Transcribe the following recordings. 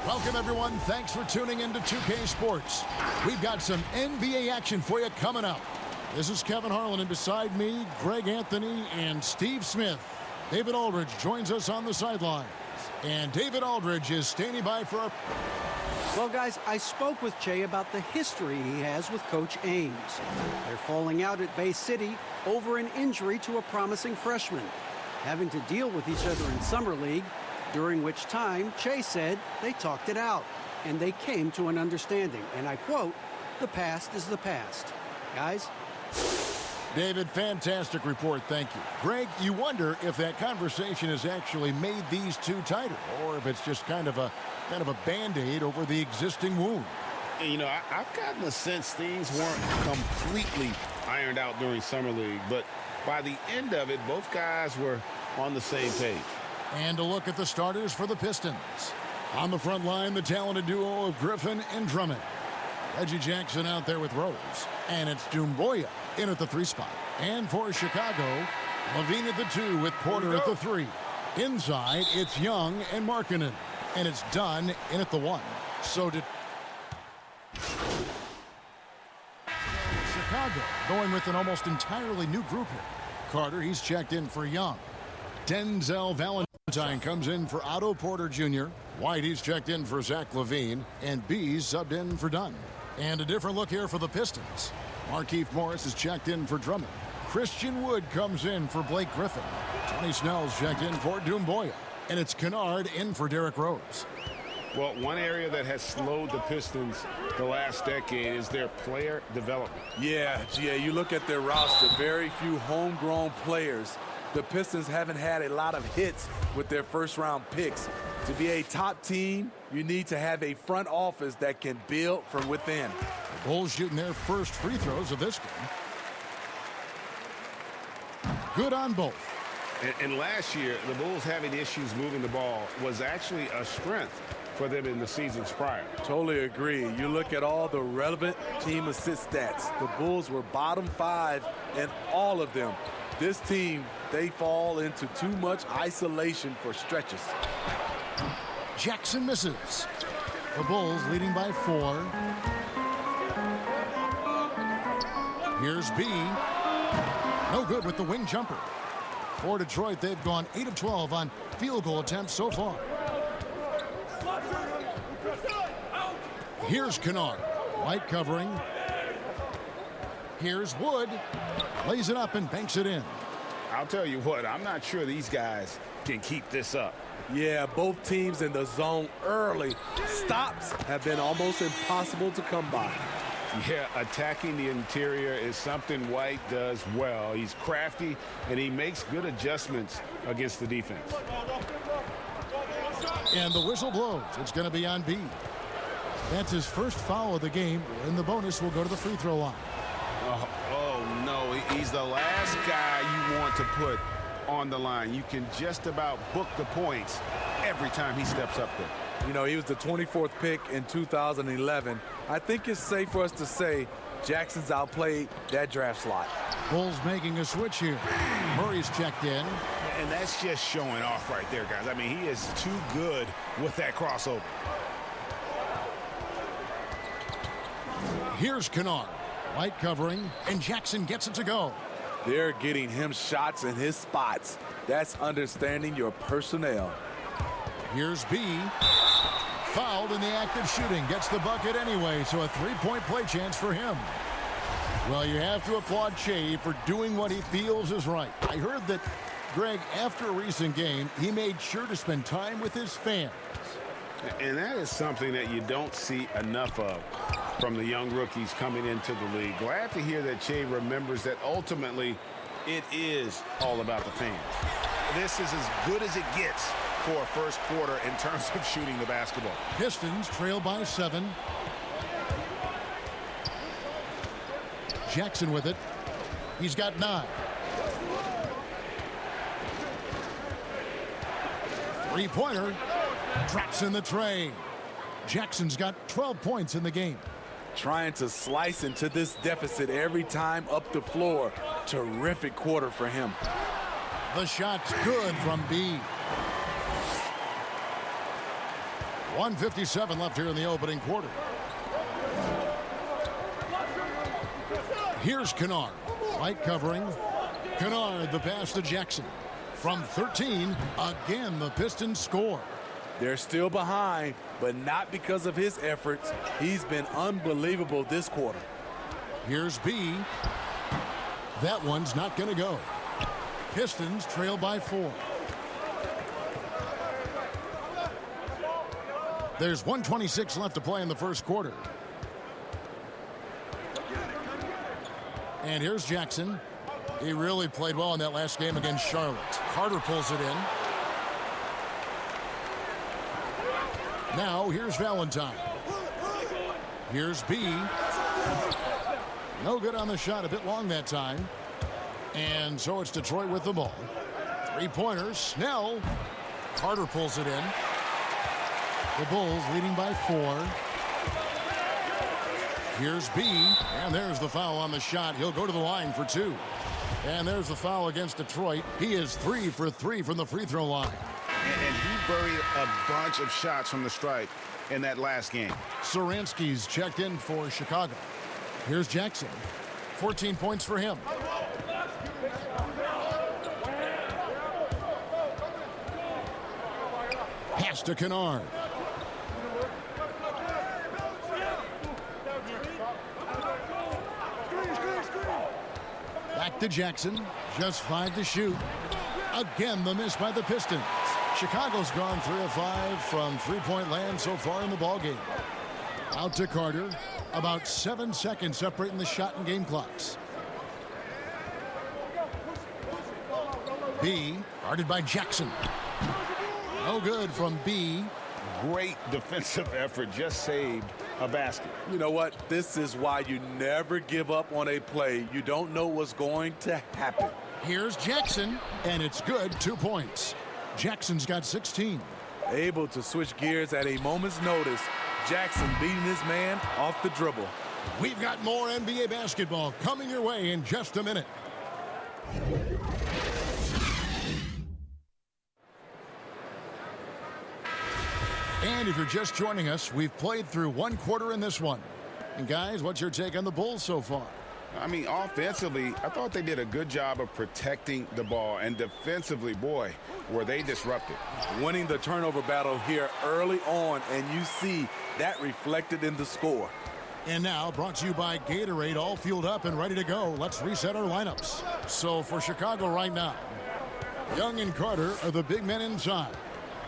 Welcome, everyone. Thanks for tuning in to 2K Sports. We've got some NBA action for you coming up. This is Kevin Harlan, and beside me, Greg Anthony and Steve Smith. David Aldridge joins us on the sidelines. And David Aldridge is standing by for a... Well, guys, I spoke with Che about the history he has with Coach Ames. They're falling out at Bay City over an injury to a promising freshman, having to deal with each other in Summer League, during which time Che said they talked it out, and they came to an understanding. And I quote, "The past is the past." Guys? David, fantastic report. Thank you. Greg, you wonder if that conversation has actually made these two tighter, or if it's just kind of a Band-Aid over the existing wound. And, you know, I've gotten the sense things weren't completely ironed out during Summer League, but by the end of it, both guys were on the same page. And a look at the starters for the Pistons. On the front line, the talented duo of Griffin and Drummond. Reggie Jackson out there with Rose. And it's Doumbouya in at the 3 spot. And for Chicago, Levine at the 2 with Porter at the 3. Inside, it's Young and Markkanen. And it's Dunn in at the 1. So did Chicago going with an almost entirely new group here. Carter, he's checked in for Young. Denzel Valentine comes in for Otto Porter Jr. White, he's checked in for Zach LaVine. And B's subbed in for Dunn. And a different look here for the Pistons. Markieff Morris is checked in for Drummond. Christian Wood comes in for Blake Griffin. Tony Snell's checked in for Doumbouya. And it's Kennard in for Derrick Rose. Well, one area that has slowed the Pistons the last decade is their player development. Yeah, GA, you look at their roster, very few homegrown players. The Pistons haven't had a lot of hits with their first-round picks. To be a top team, you need to have a front office that can build from within. The Bulls shooting their first free throws of this game. Good on both. And last year, the Bulls having issues moving the ball was actually a strength for them in the seasons prior. Totally agree. You look at all the relevant team assist stats. The Bulls were bottom 5 in all of them. This team, they fall into too much isolation for stretches. Jackson misses. The Bulls leading by 4. Here's B. No good with the wing jumper. For Detroit, they've gone 8 of 12 on field goal attempts so far. Here's Kennard. White covering. Here's Wood. Lays it up and banks it in. I'll tell you what, I'm not sure these guys can keep this up. Yeah, both teams in the zone early. Stops have been almost impossible to come by. Yeah, attacking the interior is something White does well. He's crafty, and he makes good adjustments against the defense. And the whistle blows. It's going to be on B. That's his first foul of the game, and the bonus will go to the free throw line. Oh, no, he's the last guy you want to put on the line. You can just about book the points every time he steps up there. You know, he was the 24th pick in 2011. I think it's safe for us to say Jackson's outplayed that draft slot. Bulls making a switch here. Murray's checked in. And that's just showing off right there, guys. I mean, he is too good with that crossover. Here's Kennard. White covering, and Jackson gets it to go. They're getting him shots in his spots. That's understanding your personnel. Here's B. Fouled in the act of shooting. Gets the bucket anyway, so a 3-point play chance for him. Well, you have to applaud Che for doing what he feels is right. I heard that, Greg, after a recent game, he made sure to spend time with his fans. And that is something that you don't see enough of from the young rookies coming into the league. Glad to hear that Che remembers that ultimately it is all about the fans. This is as good as it gets for a first quarter in terms of shooting the basketball. Pistons trail by 7. Jackson with it. He's got 9. 3-pointer. Drops in the tray. Jackson's got 12 points in the game. Trying to slice into this deficit every time up the floor. Terrific quarter for him. The shot's good from B. 1:57 left here in the opening quarter. Here's Kennard. Light covering. Kennard, the pass to Jackson. From 13, again, the Pistons score. They're still behind, but not because of his efforts. He's been unbelievable this quarter. Here's B. That one's not going to go. Pistons trail by 4. There's 1:26 left to play in the first quarter. And here's Jackson. He really played well in that last game against Charlotte. Carter pulls it in. Now here's Valentine. Here's B. No good on the shot. A bit long that time. And so it's Detroit with the ball. 3-pointers. Snell. Carter pulls it in. The Bulls leading by 4. Here's B. And there's the foul on the shot. He'll go to the line for 2. And there's the foul against Detroit. He is 3 for 3 from the free throw line. And he buried a bunch of shots from the stripe in that last game. Saransky's checked in for Chicago. Here's Jackson. 14 points for him. Pass to Kennard. Back to Jackson. Just 5 to shoot. Again, the miss by the Pistons. Chicago's gone 3 of 5 from three-point land so far in the ballgame. Out to Carter. About 7 seconds separating the shot and game clocks. B, guarded by Jackson. No good from B. Great defensive effort. Just saved a basket. You know what? This is why you never give up on a play. You don't know what's going to happen. Here's Jackson, and it's good. 2 points. Jackson's got 16. Able to switch gears at a moment's notice. Jackson beating his man off the dribble. We've got more NBA basketball coming your way in just a minute. And if you're just joining us, we've played through 1 quarter in this one. And guys, what's your take on the Bulls so far? I mean, offensively, I thought they did a good job of protecting the ball. And defensively, boy, were they disrupted. Winning the turnover battle here early on, and you see that reflected in the score. And now, brought to you by Gatorade, all fueled up and ready to go. Let's reset our lineups. So for Chicago right now, Young and Carter are the big men inside.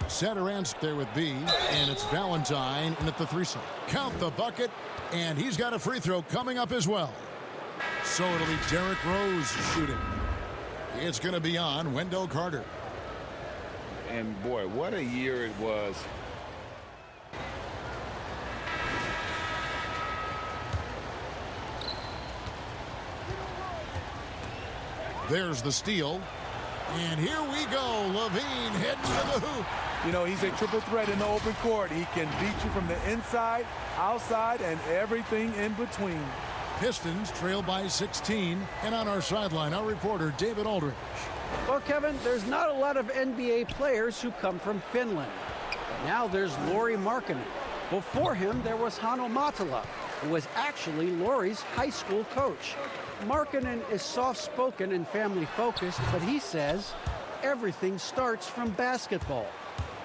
Satoransk there with B, and it's Valentine in at the threesome. Count the bucket, and he's got a free throw coming up as well. So it'll be Derrick Rose shooting. It's going to be on Wendell Carter. And boy, what a year it was. There's the steal. And here we go. Levine heading to the hoop. You know, he's a triple threat in the open court. He can beat you from the inside, outside, and everything in between. Pistons trail by 16. And on our sideline, our reporter, David Aldridge. Well, Kevin, there's not a lot of NBA players who come from Finland. Now there's Lauri Markkanen. Before him, there was Hanno Matala, who was actually Lauri's high school coach. Markkanen is soft-spoken and family-focused, but he says everything starts from basketball.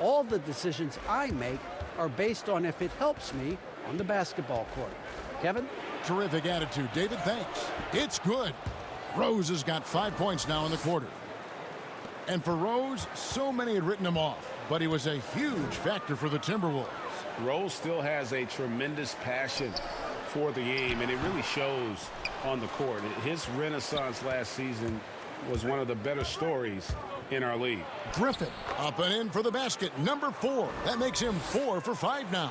All the decisions I make are based on if it helps me on the basketball court. Kevin? Terrific attitude. David, thanks. It's good. Rose has got 5 points now in the quarter. And for Rose, so many had written him off, but he was a huge factor for the Timberwolves. Rose still has a tremendous passion for the game, and it really shows on the court. His renaissance last season was one of the better stories in our league. Griffin up and in for the basket, number 4. That makes him 4 for 5 now.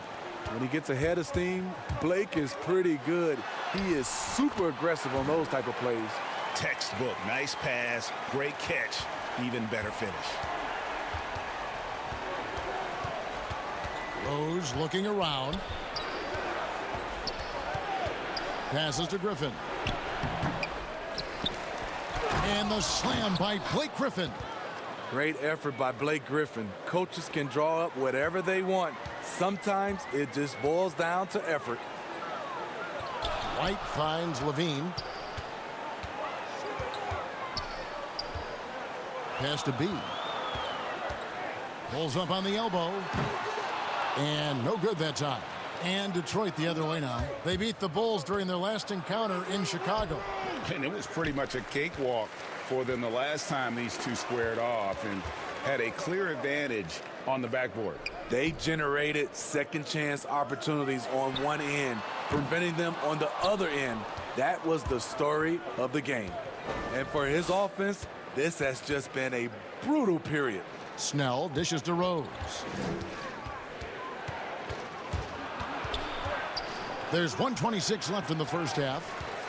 When he gets ahead of steam, Blake is pretty good. He is super aggressive on those type of plays. Textbook, nice pass, great catch, even better finish. Rose looking around. Passes to Griffin. And the slam by Blake Griffin. Great effort by Blake Griffin. Coaches can draw up whatever they want. Sometimes it just boils down to effort. White finds Levine. Pass to B. Pulls up on the elbow. And no good that time. And Detroit the other way now. They beat the Bulls during their last encounter in Chicago. And it was pretty much a cakewalk for them the last time these two squared off and had a clear advantage on the backboard. They generated second chance opportunities on one end, preventing them on the other end. That was the story of the game. And for his offense, this has just been a brutal period. Snell dishes to Rose. There's 1:26 left in the first half.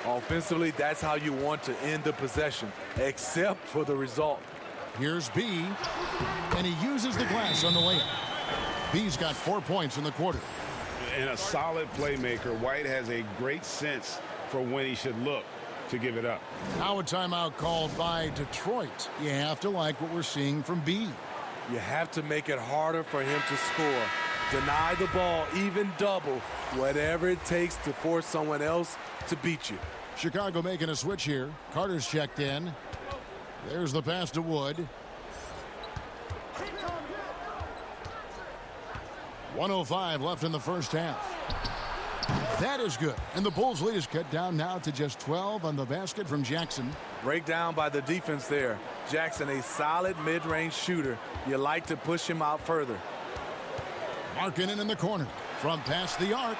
Offensively, that's how you want to end the possession, except for the result. Here's B, and he uses the glass on the layup. B's got 4 points in the quarter. And a solid playmaker. White has a great sense for when he should look to give it up. Now a timeout called by Detroit. You have to like what we're seeing from B. You have to make it harder for him to score. Deny the ball, even double, whatever it takes to force someone else to beat you. Chicago making a switch here. Carter's checked in. There's the pass to Wood. 1:05 left in the first half. That is good. And the Bulls' lead is cut down now to just 12 on the basket from Jackson. Breakdown by the defense there. Jackson, a solid mid-range shooter. You like to push him out further. Markkanen in the corner from past the arc.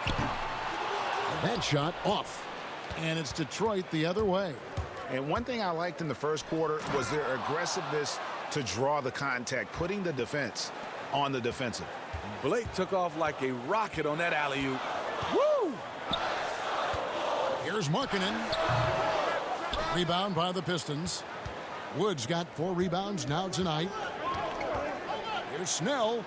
That shot off. And it's Detroit the other way. And one thing I liked in the first quarter was their aggressiveness to draw the contact, putting the defense on the defensive. Blake took off like a rocket on that alley-oop. Woo! Here's Markkanen. Rebound by the Pistons. Wood's got 4 rebounds now tonight. Here's Snell.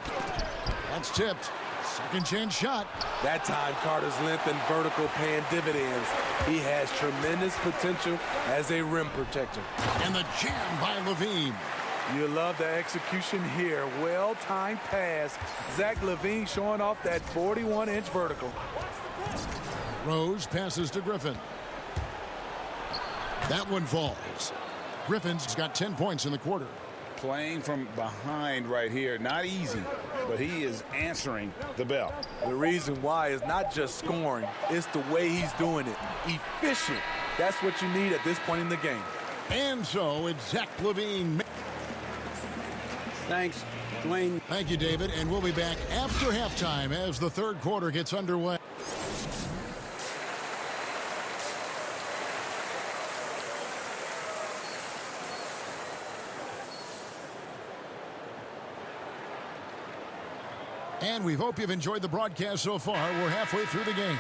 That's tipped. Second chance shot. That time, Carter's length and vertical paying dividends. He has tremendous potential as a rim protector. And the jam by Levine. You love the execution here. Well-timed pass. Zach LaVine showing off that 41-inch vertical. Rose passes to Griffin. That one falls. Griffin's got 10 points in the quarter. Playing from behind right here. Not easy, but he is answering the bell. The reason why is not just scoring. It's the way he's doing it. Efficient. That's what you need at this point in the game. And so it's Zach LaVine. Thanks, Dwayne. Thank you, David. And we'll be back after halftime as the third quarter gets underway. And we hope you've enjoyed the broadcast so far. We're halfway through the game.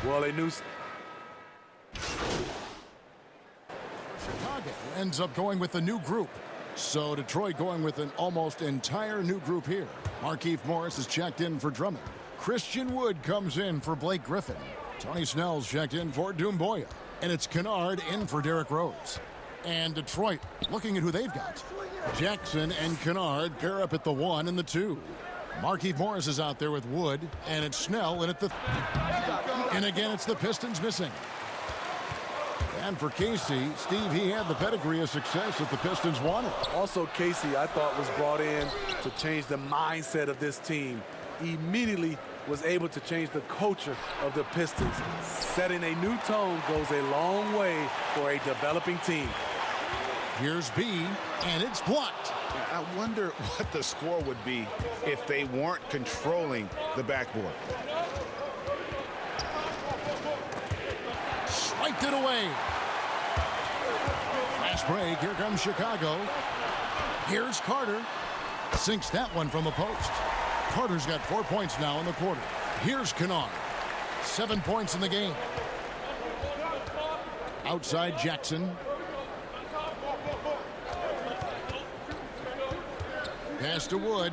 Well, a new... Chicago ends up going with a new group. So Detroit going with an almost entire new group here. Markieff Morris is checked in for Drummond. Christian Wood comes in for Blake Griffin. Tony Snell's checked in for Doumbouya. And it's Kennard in for Derrick Rose. And Detroit, looking at who they've got. Jackson and Kennard pair up at the 1 and the 2. Markieff Morris is out there with Wood, and it's Snell in at the... And again, it's the Pistons missing. And for Casey, Steve, he had the pedigree of success that the Pistons wanted. Also, Casey, I thought, was brought in to change the mindset of this team. Immediately was able to change the culture of the Pistons. Setting a new tone goes a long way for a developing team. Here's B, and it's blocked. I wonder what the score would be if they weren't controlling the backboard. Swiped it away. Fast break. Here comes Chicago. Here's Carter. Sinks that one from the post. Carter's got 4 points now in the quarter. Here's Kennard. 7 points in the game. Outside Jackson. Pass to Wood.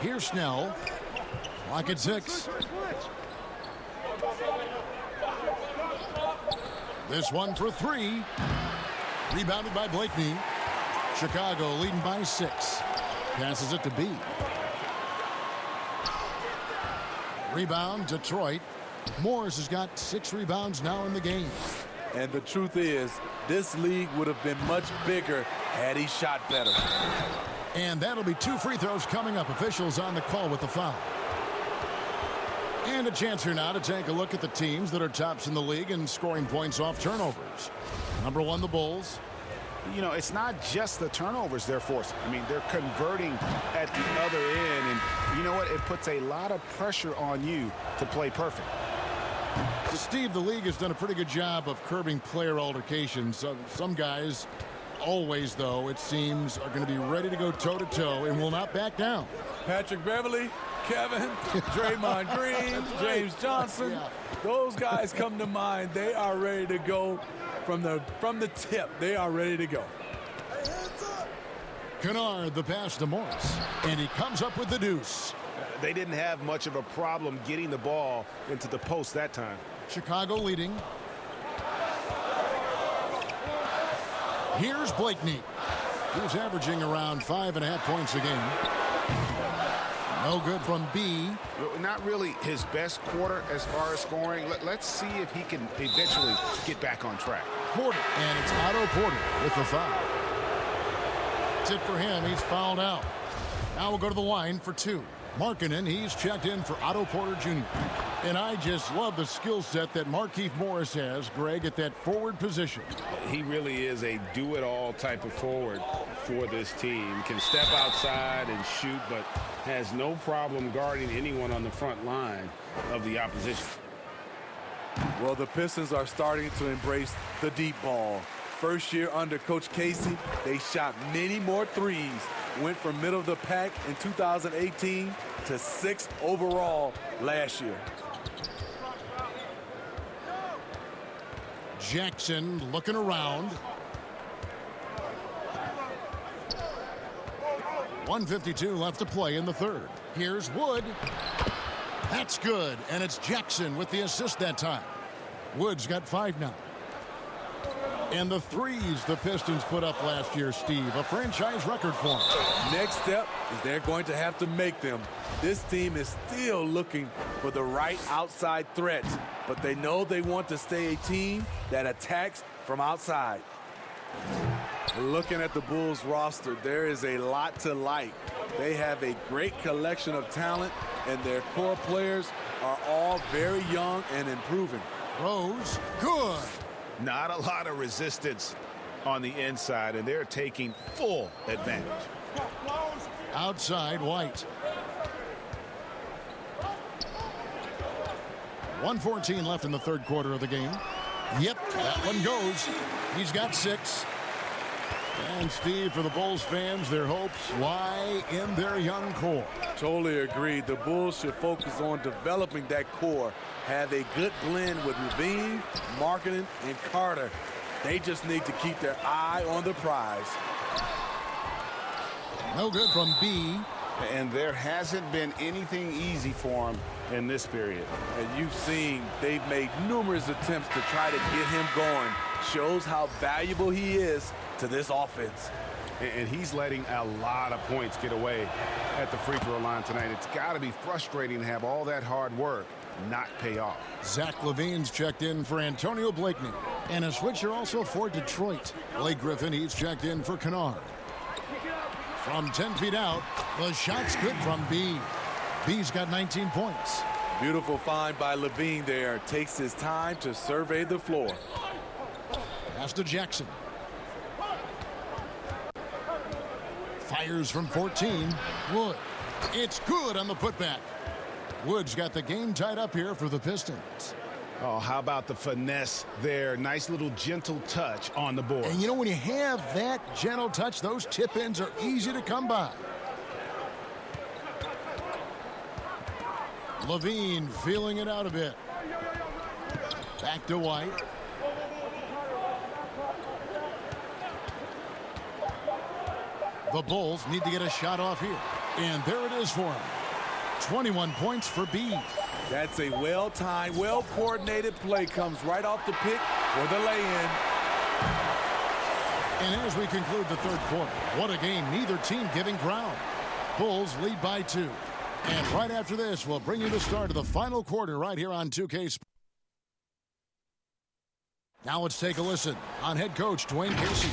Here's Snell. Clock at 6. This one for 3. Rebounded by Blakeney. Chicago leading by 6. Passes it to B. Rebound, Detroit. Morris has got 6 rebounds now in the game. And the truth is, this league would have been much bigger had he shot better. And that'll be 2 free throws coming up. Officials on the call with the foul. And a chance here now to take a look at the teams that are tops in the league in scoring points off turnovers. Number 1, the Bulls. You know, it's not just the turnovers they're forcing. I mean, they're converting at the other end. And you know what? It puts a lot of pressure on you to play perfect. Steve, the league has done a pretty good job of curbing player altercations. Some guys, always though, it seems, are going to be ready to go toe-to-toe and will not back down. Patrick Beverly, Kevin, Draymond Green, James Johnson. Yeah. Those guys come to mind. They are ready to go from the tip. They are ready to go. Kennard, the pass to Morris. And he comes up with the deuce. They didn't have much of a problem getting the ball into the post that time. Chicago leading. Here's Blakeney. He's averaging around 5.5 points a game. No good from B. Not really his best quarter as far as scoring. Let's see if he can eventually get back on track. Porter, and it's Otto Porter with the foul. That's it for him. He's fouled out. Now we'll go to the line for 2. Markkanen, he's checked in for Otto Porter Jr. And I just love the skill set that Markieff Morris has, Greg, at that forward position. He really is a do-it-all type of forward for this team. Can step outside and shoot, but has no problem guarding anyone on the front line of the opposition. Well, the Pistons are starting to embrace the deep ball. First year under Coach Casey, they shot many more threes. Went from middle of the pack in 2018 to 6th overall last year. Jackson looking around. 1:52 left to play in the third. Here's Wood. That's good, and it's Jackson with the assist that time. Wood's got 5 now. And the threes the Pistons put up last year, Steve, a franchise record for them. Next step is they're going to have to make them. This team is still looking for the right outside threats, but they know they want to stay a team that attacks from outside. Looking at the Bulls roster, there is a lot to like. They have a great collection of talent, and their core players are all very young and improving. Rose, good. Not a lot of resistance on the inside, and they're taking full advantage. Outside, White. 1:14 left in the third quarter of the game. Yep, that one goes. He's got 6. And Steve, for the Bulls fans, their hopes lie in their young core. Totally agree. The Bulls should focus on developing that core. Have a good blend with Levine, Markkanen, and Carter. They just need to keep their eye on the prize. No good from B. And there hasn't been anything easy for him in this period. And you've seen they've made numerous attempts to try to get him going. Shows how valuable he is to this offense. And he's letting a lot of points get away at the free throw line tonight. It's got to be frustrating to have all that hard work not pay off. Zach LaVine's checked in for Antonio Blakeney. And a switcher also for Detroit. Blake Griffin, he's checked in for Kennard. From 10 feet out, the shot's good from B. B's got 19 points. Beautiful find by Levine there. Takes his time to survey the floor. Pass to Jackson. Fires from 14. Wood. It's good on the putback. Wood's got the game tied up here for the Pistons. Oh, how about the finesse there? Nice little gentle touch on the board. And you know, when you have that gentle touch, those tip-ins are easy to come by. Levine feeling it out a bit. Back to White. The Bulls need to get a shot off here. And there it is for him. 21 points for B. That's a well-timed, well-coordinated play. Comes right off the pick for the lay-in. And as we conclude the third quarter, what a game. Neither team giving ground. Bulls lead by 2. And right after this, we'll bring you the start of the final quarter right here on 2K Sports. Now let's take a listen on head coach Dwayne Casey.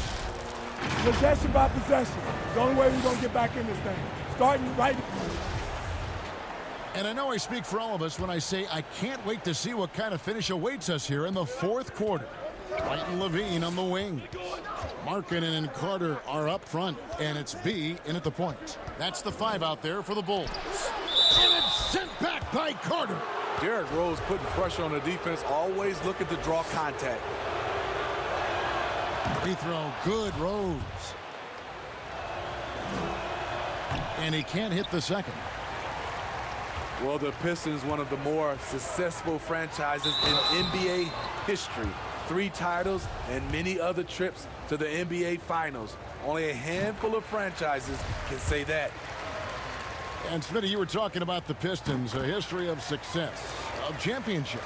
Possession by possession. It's the only way we're going to get back in this thing. Starting right. And I know I speak for all of us when I say I can't wait to see what kind of finish awaits us here in the fourth quarter. White and Levine on the wing. Markkanen and Carter are up front, and it's B in at the point. That's the 5 out there for the Bulls. And it's sent back by Carter. Derrick Rose putting pressure on the defense, always looking to draw contact. Free throw, good, Rose. And he can't hit the second. Well, the Pistons, one of the more successful franchises in NBA history. 3 titles and many other trips to the NBA Finals. Only a handful of franchises can say that. And Smitty, you were talking about the Pistons, a history of success, of championships.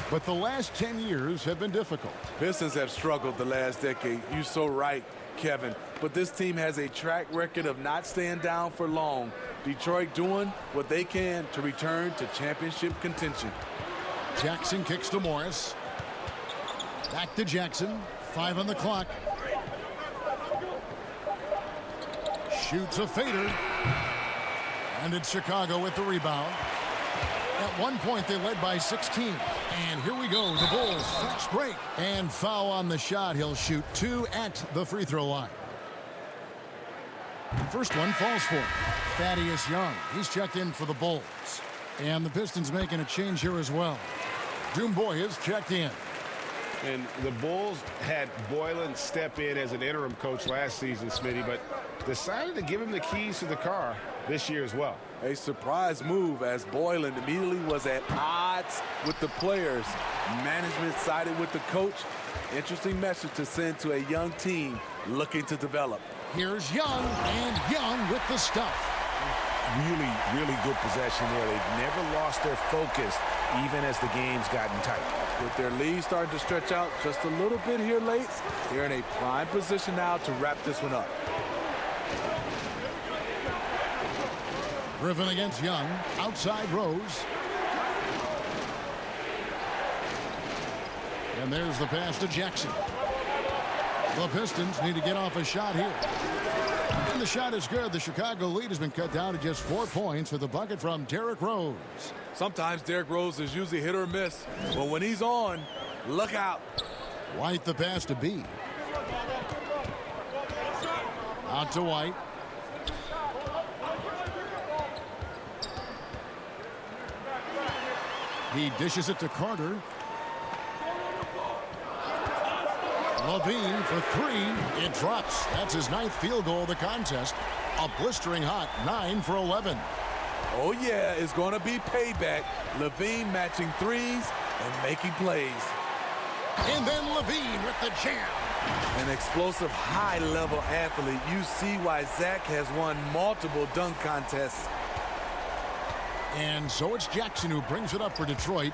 But the last 10 years have been difficult. Pistons have struggled the last decade. You're so right, Kevin. But this team has a track record of not staying down for long. Detroit doing what they can to return to championship contention. Jackson kicks to Morris. Back to Jackson. 5 on the clock. Shoots a fader. And it's Chicago with the rebound. At one point, they led by 16. And here we go. The Bulls fast break. And foul on the shot. He'll shoot 2 at the free throw line. First one falls for him. Thaddeus Young. He's checked in for the Bulls. And the Pistons making a change here as well. Doom Boy is checked in. And the Bulls had Boylan step in as an interim coach last season, Smitty, but decided to give him the keys to the car this year as well. A surprise move as Boylan immediately was at odds with the players. Management sided with the coach. Interesting message to send to a young team looking to develop. Here's Young, and Young with the stuff. Really, really good possession there. They've never lost their focus, even as the game's gotten tight. With their lead starting to stretch out just a little bit here late, they're in a prime position now to wrap this one up. Griffin against Young. Outside Rose. And there's the pass to Jackson. The Pistons need to get off a shot here. And the shot is good. The Chicago lead has been cut down to just 4 points with a bucket from Derrick Rose. Sometimes Derrick Rose is usually hit or miss, but when he's on, look out. White the pass to B. Out to White. He dishes it to Carter. Levine for 3. It drops. That's his 9th field goal of the contest. A blistering hot 9 for 11. Oh, yeah, it's going to be payback. Levine matching threes and making plays. And then Levine with the jam. An explosive, high-level athlete. You see why Zach has won multiple dunk contests. And so it's Jackson who brings it up for Detroit.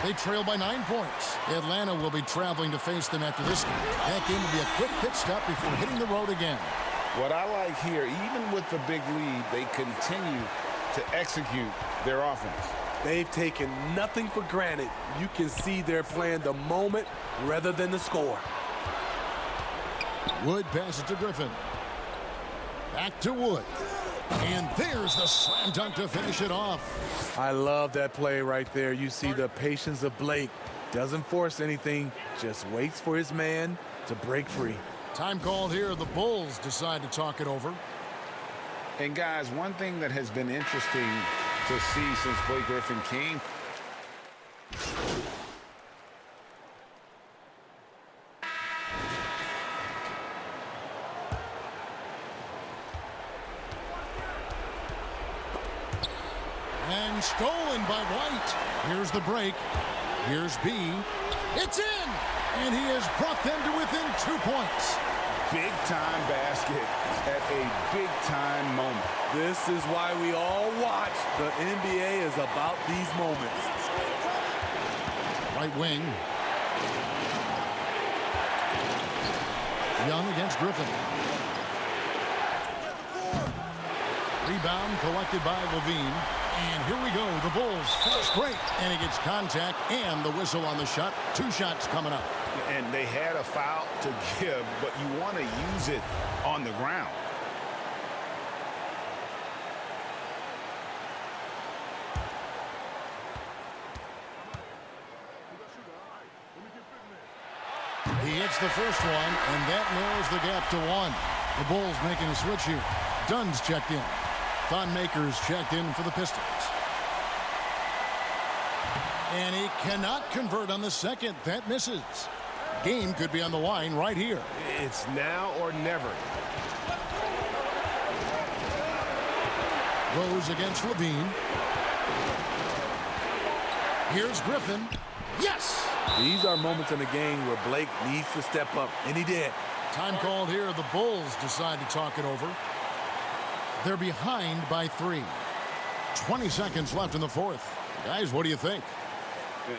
They trail by 9 points. Atlanta will be traveling to face them after this game. That game will be a quick pit stop before hitting the road again. What I like here, even with the big lead, they continue to execute their offense. They've taken nothing for granted. You can see they're playing the moment rather than the score. Wood passes to Griffin. Back to Wood. And there's the slam dunk to finish it off. I love that play right there. You see the patience of Blake. Doesn't force anything, just waits for his man to break free. Time called here. The Bulls decide to talk it over. And guys, one thing that has been interesting to see since Blake Griffin came. And stolen by White. Here's the break. Here's B. It's in! And he has brought them to within 2 points. Big-time basket at a big-time moment. This is why we all watch. The NBA is about these moments. Right wing. Young against Griffin. Rebound collected by Levine. And here we go. The Bulls first break. And he gets contact and the whistle on the shot. 2 shots coming up. And they had a foul to give, but you want to use it on the ground. He hits the first one, and that narrows the gap to 1. The Bulls making a switch here. Dunn's checked in. Thon Maker's checked in for the Pistons. And he cannot convert on the second. That misses. Game could be on the line right here. It's now or never. Rose against Levine. Here's Griffin. Yes! These are moments in the game where Blake needs to step up, and he did. Time called here. The Bulls decide to talk it over. They're behind by 3. 20 seconds left in the fourth. Guys, what do you think?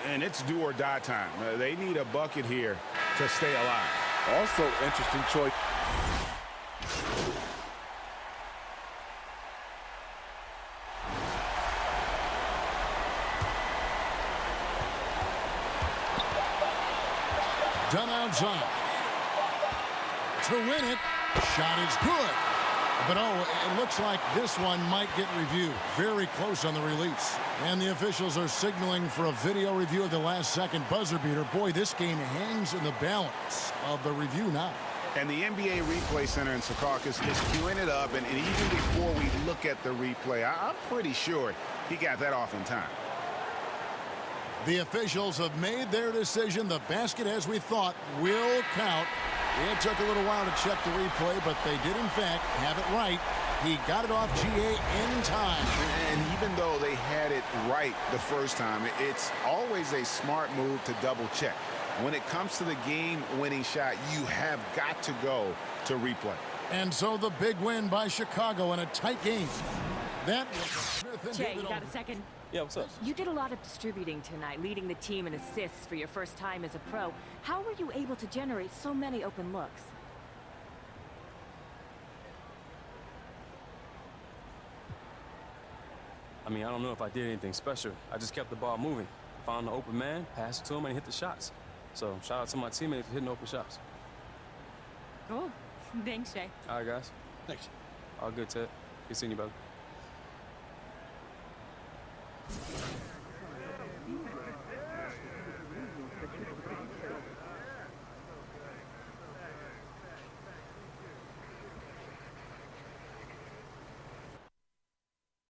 And it's do or die time. They need a bucket here to stay alive. Also, interesting choice. Done outside. To win it. Shot is good. But, oh, it looks like this one might get reviewed. Very close on the release. And the officials are signaling for a video review of the last-second buzzer beater. Boy, this game hangs in the balance of the review now. And the NBA Replay Center in Secaucus is queuing it up. And even before we look at the replay, I'm pretty sure he got that off in time. The officials have made their decision. The basket, as we thought, will count. It took a little while to check the replay, but they did, in fact, have it right. He got it off GA in time. And even though they had it right the first time, it's always a smart move to double-check. When it comes to the game-winning shot, you have got to go to replay. And so the big win by Chicago in a tight game. That was Smith and Jay, you got a second? Yeah, what's up? You did a lot of distributing tonight, leading the team in assists for your first time as a pro. How were you able to generate so many open looks? I mean, I don't know if I did anything special. I just kept the ball moving. Found the open man, passed it to him, and hit the shots. So, shout out to my teammates for hitting open shots. Cool. Thanks, Jay. All right, guys. Thanks. All good, Ted. Good seeing you, brother.